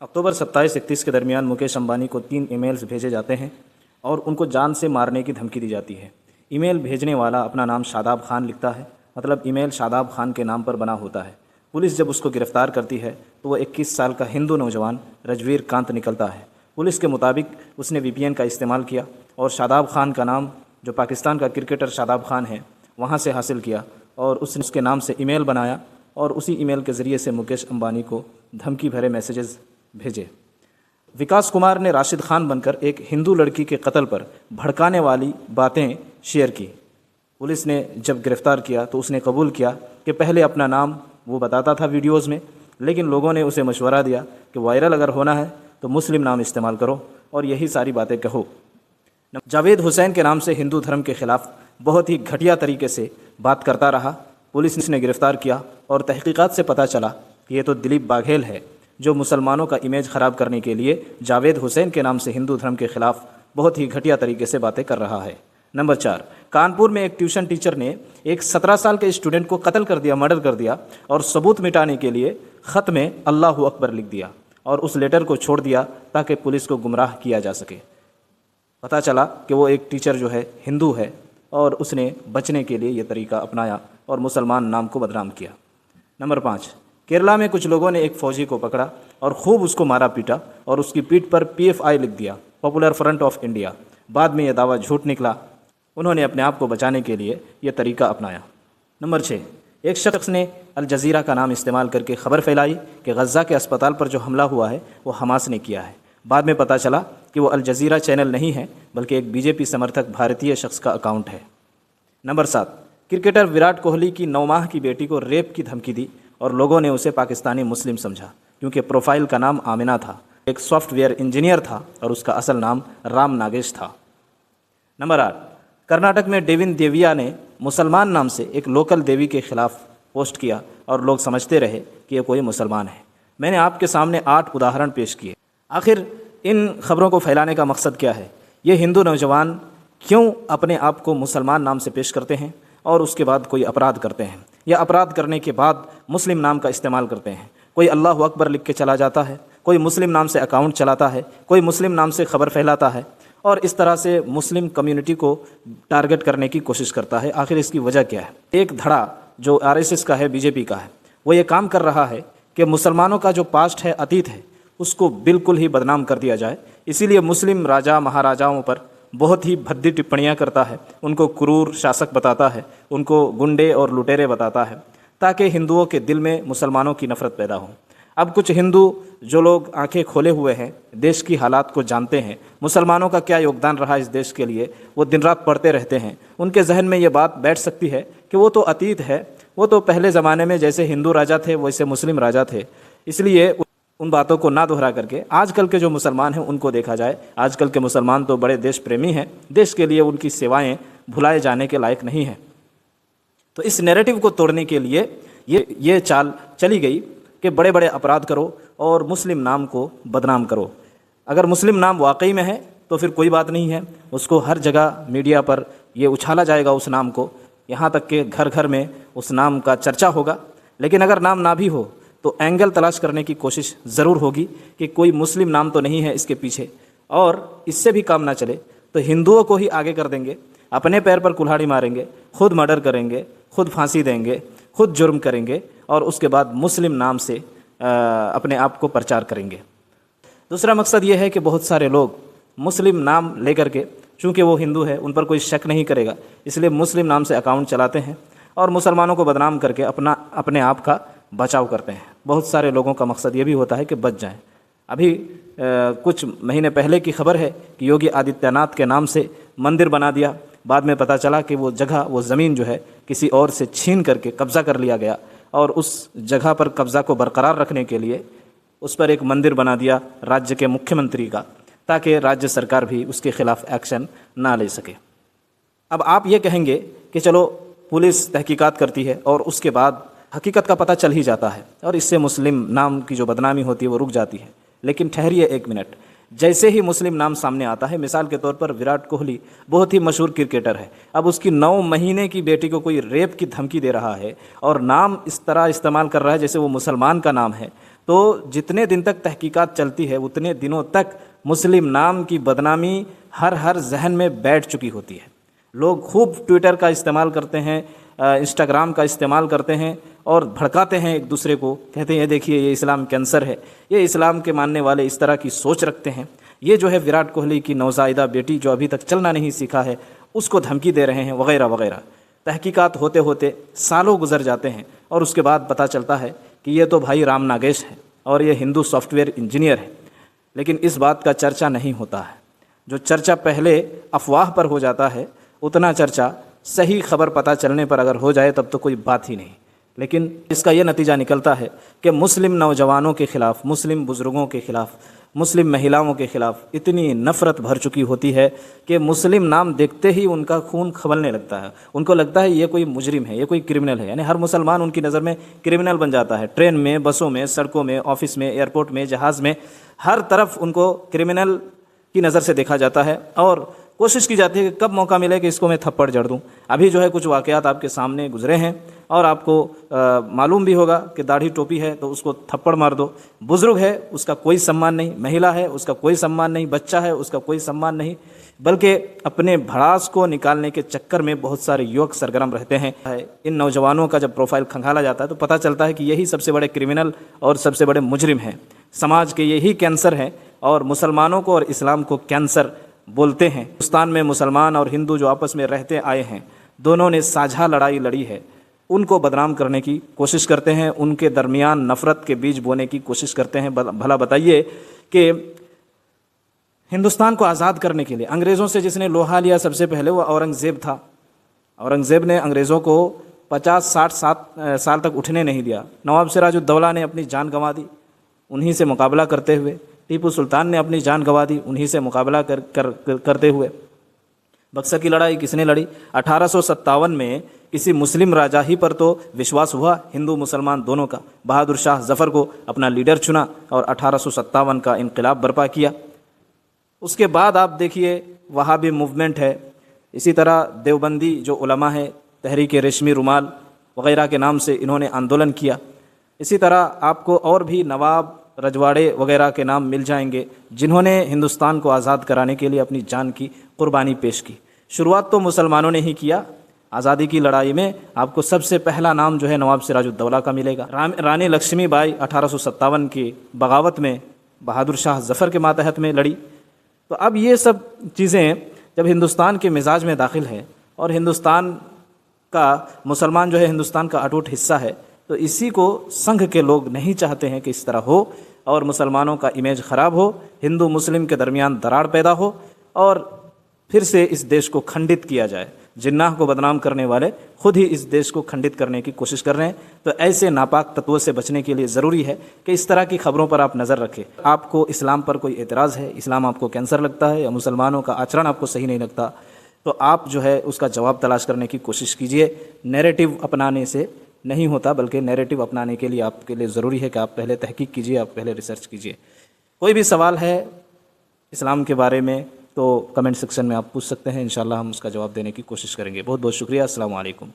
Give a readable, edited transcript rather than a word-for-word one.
अक्टूबर 27-31 के दरमियान मुकेश अंबानी को 3 ईमेल्स भेजे जाते हैं और उनको जान से मारने की धमकी दी जाती है। ईमेल भेजने वाला अपना नाम शादाब खान लिखता है, मतलब ईमेल शादाब खान के नाम पर बना होता है। पुलिस जब उसको गिरफ्तार करती है तो वो 21 साल का हिंदू नौजवान रजवीर कांत निकलता है। पुलिस के मुताबिक उसने वीपीएन का इस्तेमाल किया और शादाब खान का नाम, जो पाकिस्तान का क्रिकेटर शादाब खान है, वहाँ से हासिल किया और उसने उसके नाम से ईमेल बनाया और उसी ईमेल के ज़रिए से मुकेश अंबानी को धमकी भरे मैसेजेस भेजे। विकास कुमार ने राशिद खान बनकर एक हिंदू लड़की के कत्ल पर भड़काने वाली बातें शेयर की। पुलिस ने जब गिरफ़्तार किया तो उसने कबूल किया कि पहले अपना नाम वो बताता था वीडियोज़ में, लेकिन लोगों ने उसे मशवरा दिया कि वायरल अगर होना है तो मुस्लिम नाम इस्तेमाल करो और यही सारी बातें कहो। जावेद हुसैन के नाम से हिंदू धर्म के ख़िलाफ़ बहुत ही घटिया तरीके से बात करता रहा। पुलिस ने गिरफ़्तार किया और तहकीकात से पता चला कि ये तो दिलीप बाघेल है, जो मुसलमानों का इमेज ख़राब करने के लिए जावेद हुसैन के नाम से हिंदू धर्म के ख़िलाफ़ बहुत ही घटिया तरीके से बातें कर रहा है। नंबर 4, कानपुर में एक ट्यूशन टीचर ने एक 17 साल के स्टूडेंट को कत्ल कर दिया, मर्डर कर दिया और सबूत मिटाने के लिए ख़त में अल्लाहु अकबर लिख दिया और उस लेटर को छोड़ दिया ताकि पुलिस को गुमराह किया जा सके। पता चला कि वो एक टीचर जो है हिंदू है और उसने बचने के लिए ये तरीका अपनाया और मुसलमान नाम को बदनाम किया। नंबर 5, केरला में कुछ लोगों ने एक फ़ौजी को पकड़ा और खूब उसको मारा पीटा और उसकी पीठ पर PFI लिख दिया, पॉपुलर फ्रंट ऑफ इंडिया। बाद में यह दावा झूठ निकला। उन्होंने अपने आप को बचाने के लिए यह तरीका अपनाया। नंबर 6, एक शख्स ने अल जज़ीरा का नाम इस्तेमाल करके खबर फैलाई कि गज़ा के अस्पताल पर जो हमला हुआ है वो हमास ने किया है। बाद में पता चला कि वो अल जज़ीरा चैनल नहीं है बल्कि एक BJP समर्थक भारतीय शख्स का अकाउंट है। नंबर 7, क्रिकेटर विराट कोहली की 9 माह की बेटी को रेप की धमकी दी और लोगों ने उसे पाकिस्तानी मुस्लिम समझा क्योंकि प्रोफाइल का नाम आमिना था। एक सॉफ्टवेयर इंजीनियर था और उसका असल नाम राम नागेश था। नंबर 8, कर्नाटक में डेविन देविया ने मुसलमान नाम से एक लोकल देवी के खिलाफ पोस्ट किया और लोग समझते रहे कि यह कोई मुसलमान है। मैंने आपके सामने 8 उदाहरण पेश किए। आखिर इन खबरों को फैलाने का मकसद क्या है? ये हिंदू नौजवान क्यों अपने आप को मुसलमान नाम से पेश करते हैं और उसके बाद कोई अपराध करते हैं, या अपराध करने के बाद मुस्लिम नाम का इस्तेमाल करते हैं? कोई अल्लाहु अकबर लिख के चला जाता है, कोई मुस्लिम नाम से अकाउंट चलाता है, कोई मुस्लिम नाम से खबर फैलाता है और इस तरह से मुस्लिम कम्युनिटी को टारगेट करने की कोशिश करता है। आखिर इसकी वजह क्या है? एक धड़ा जो RSS का है, BJP का है, वो ये काम कर रहा है कि मुसलमानों का जो पास्ट है, अतीत है, उसको बिल्कुल ही बदनाम कर दिया जाए। इसीलिए मुस्लिम राजा महाराजाओं पर बहुत ही भद्दी टिप्पणियां करता है, उनको क्रूर शासक बताता है, उनको गुंडे और लुटेरे बताता है, ताकि हिंदुओं के दिल में मुसलमानों की नफ़रत पैदा हो। अब कुछ हिंदू जो लोग आंखें खोले हुए हैं, देश की हालात को जानते हैं, मुसलमानों का क्या योगदान रहा इस देश के लिए, वो दिन रात पढ़ते रहते हैं, उनके जहन में ये बात बैठ सकती है कि वो तो अतीत है, वो तो पहले ज़माने में जैसे हिंदू राजा थे वैसे मुस्लिम राजा थे। इसलिए उन बातों को ना दोहरा करके आजकल के जो मुसलमान हैं उनको देखा जाए। आजकल के मुसलमान तो बड़े देश प्रेमी हैं, देश के लिए उनकी सेवाएं भुलाए जाने के लायक नहीं हैं। तो इस नैरेटिव को तोड़ने के लिए ये चाल चली गई कि बड़े बड़े अपराध करो और मुस्लिम नाम को बदनाम करो। अगर मुस्लिम नाम वाकई में है तो फिर कोई बात नहीं है, उसको हर जगह मीडिया पर ये उछाला जाएगा उस नाम को, यहाँ तक कि घर घर में उस नाम का चर्चा होगा। लेकिन अगर नाम ना भी हो तो एंगल तलाश करने की कोशिश ज़रूर होगी कि कोई मुस्लिम नाम तो नहीं है इसके पीछे। और इससे भी काम ना चले तो हिंदुओं को ही आगे कर देंगे, अपने पैर पर कुल्हाड़ी मारेंगे, खुद मर्डर करेंगे, खुद फांसी देंगे, खुद जुर्म करेंगे और उसके बाद मुस्लिम नाम से अपने आप को प्रचार करेंगे। दूसरा मकसद ये है कि बहुत सारे लोग मुस्लिम नाम लेकर के, चूँकि वो हिंदू है उन पर कोई शक नहीं करेगा, इसलिए मुस्लिम नाम से अकाउंट चलाते हैं और मुसलमानों को बदनाम करके अपने आप का बचाव करते हैं। बहुत सारे लोगों का मकसद ये भी होता है कि बच जाएं। अभी कुछ महीने पहले की खबर है कि योगी आदित्यनाथ के नाम से मंदिर बना दिया। बाद में पता चला कि वो जगह, वो ज़मीन जो है किसी और से छीन करके कब्ज़ा कर लिया गया और उस जगह पर कब्ज़ा को बरकरार रखने के लिए उस पर एक मंदिर बना दिया राज्य के मुख्यमंत्री का, ताकि राज्य सरकार भी उसके ख़िलाफ़ एक्शन ना ले सके। अब आप ये कहेंगे कि चलो पुलिस तहकीकात करती है और उसके बाद हकीकत का पता चल ही जाता है और इससे मुस्लिम नाम की जो बदनामी होती है वो रुक जाती है। लेकिन ठहरिए एक मिनट, जैसे ही मुस्लिम नाम सामने आता है, मिसाल के तौर पर विराट कोहली बहुत ही मशहूर क्रिकेटर है, अब उसकी 9 महीने की बेटी को कोई रेप की धमकी दे रहा है और नाम इस तरह इस्तेमाल कर रहा है जैसे वो मुसलमान का नाम है, तो जितने दिन तक तहकीकात चलती है उतने दिनों तक मुस्लिम नाम की बदनामी हर जहन में बैठ चुकी होती है। लोग खूब ट्विटर का इस्तेमाल करते हैं, इंस्टाग्राम का इस्तेमाल करते हैं और भड़काते हैं एक दूसरे को, कहते हैं ये देखिए ये इस्लाम कैंसर है, ये इस्लाम के मानने वाले इस तरह की सोच रखते हैं, ये जो है विराट कोहली की नौज़ायदा बेटी जो अभी तक चलना नहीं सीखा है उसको धमकी दे रहे हैं वगैरह वगैरह। तहकीकात होते होते सालों गुजर जाते हैं और उसके बाद पता चलता है कि ये तो भाई राम नागेश है और ये हिंदू सॉफ्टवेयर इंजीनियर है। लेकिन इस बात का चर्चा नहीं होता है। जो चर्चा पहले अफवाह पर हो जाता है उतना चर्चा सही खबर पता चलने पर अगर हो जाए तब तो कोई बात ही नहीं। लेकिन इसका ये नतीजा निकलता है कि मुस्लिम नौजवानों के ख़िलाफ़, मुस्लिम बुज़ुर्गों के ख़िलाफ़, मुस्लिम महिलाओं के ख़िलाफ़ इतनी नफ़रत भर चुकी होती है कि मुस्लिम नाम देखते ही उनका खून खवलने लगता है। उनको लगता है ये कोई मुजरिम है, ये कोई क्रिमिनल है। यानी हर मुसलमान उनकी नज़र में क्रिमिनल बन जाता है। ट्रेन में, बसों में, सड़कों में, ऑफिस में, एयरपोर्ट में, जहाज़ में, हर तरफ उनको क्रिमिनल की नज़र से देखा जाता है और कोशिश की जाती है कि कब मौका मिले कि इसको मैं थप्पड़ जड़ दूं। अभी जो है कुछ वाक़यात आपके सामने गुजरे हैं और आपको मालूम भी होगा कि दाढ़ी टोपी है तो उसको थप्पड़ मार दो, बुज़ुर्ग है उसका कोई सम्मान नहीं, महिला है उसका कोई सम्मान नहीं, बच्चा है उसका कोई सम्मान नहीं, बल्कि अपने भड़ास को निकालने के चक्कर में बहुत सारे युवक सरगर्म रहते हैं। इन नौजवानों का जब प्रोफाइल खंगाला जाता है तो पता चलता है कि यही सबसे बड़े क्रिमिनल और सबसे बड़े मुजरिम हैं, समाज के यही कैंसर हैं और मुसलमानों को और इस्लाम को कैंसर बोलते हैं। हिंदुस्तान में मुसलमान और हिंदू जो आपस में रहते आए हैं, दोनों ने साझा लड़ाई लड़ी है, उनको बदनाम करने की कोशिश करते हैं, उनके दरमियान नफ़रत के बीज बोने की कोशिश करते हैं। भला बताइए कि हिंदुस्तान को आज़ाद करने के लिए अंग्रेज़ों से जिसने लोहा लिया सबसे पहले वो औरंगज़ेब था। औरंगज़ेब ने अंग्रेज़ों को 50-60 साल तक उठने नहीं दिया। नवाब सिराजुद्दौला ने अपनी जान गंवा दी उन्हीं से मुकाबला करते हुए। टीपू सुल्तान ने अपनी जान गंवा दी उन्हीं से मुकाबला करते हुए। बक्सर की लड़ाई किसने लड़ी? 1857 में किसी मुस्लिम राजा ही पर तो विश्वास हुआ, हिंदू मुसलमान दोनों का। बहादुर शाह जफ़र को अपना लीडर चुना और 1857 का इनकलाब बर्पा किया। उसके बाद आप देखिए वहाबी मूवमेंट है, इसी तरह देवबंदी जो उलमा है, तहरीक रेशमी रुमाल वगैरह के नाम से इन्होंने आंदोलन किया। इसी तरह आपको और भी नवाब, रजवाड़े वगैरह के नाम मिल जाएंगे जिन्होंने हिंदुस्तान को आज़ाद कराने के लिए अपनी जान की कुर्बानी पेश की। शुरुआत तो मुसलमानों ने ही किया। आज़ादी की लड़ाई में आपको सबसे पहला नाम जो है नवाब सिराजुद्दौला का मिलेगा। रानी लक्ष्मीबाई 1857 की बगावत में बहादुर शाह जफ़र के मातहत में लड़ी। तो अब ये सब चीज़ें जब हिंदुस्तान के मिजाज में दाखिल है और हिंदुस्तान का मुसलमान जो है हिंदुस्तान का अटूट हिस्सा है, तो इसी को संघ के लोग नहीं चाहते हैं कि इस तरह हो और मुसलमानों का इमेज ख़राब हो, हिंदू मुस्लिम के दरमियान दरार पैदा हो और फिर से इस देश को खंडित किया जाए। जिन्नाह को बदनाम करने वाले खुद ही इस देश को खंडित करने की कोशिश कर रहे हैं। तो ऐसे नापाक तत्वों से बचने के लिए ज़रूरी है कि इस तरह की खबरों पर आप नज़र रखें। आपको इस्लाम पर कोई एतराज़ है, इस्लाम आपको कैंसर लगता है या मुसलमानों का आचरण आपको सही नहीं लगता, तो आप जो है उसका जवाब तलाश करने की कोशिश कीजिए। नैरेटिव अपनाने से नहीं होता, बल्कि नैरेटिव अपनाने के लिए आपके लिए ज़रूरी है कि आप पहले तहकीक कीजिए, आप पहले रिसर्च कीजिए। कोई भी सवाल है इस्लाम के बारे में तो कमेंट सेक्शन में आप पूछ सकते हैं, इंशाल्लाह हम उसका जवाब देने की कोशिश करेंगे। बहुत बहुत शुक्रिया। अस्सलाम वालेकुम।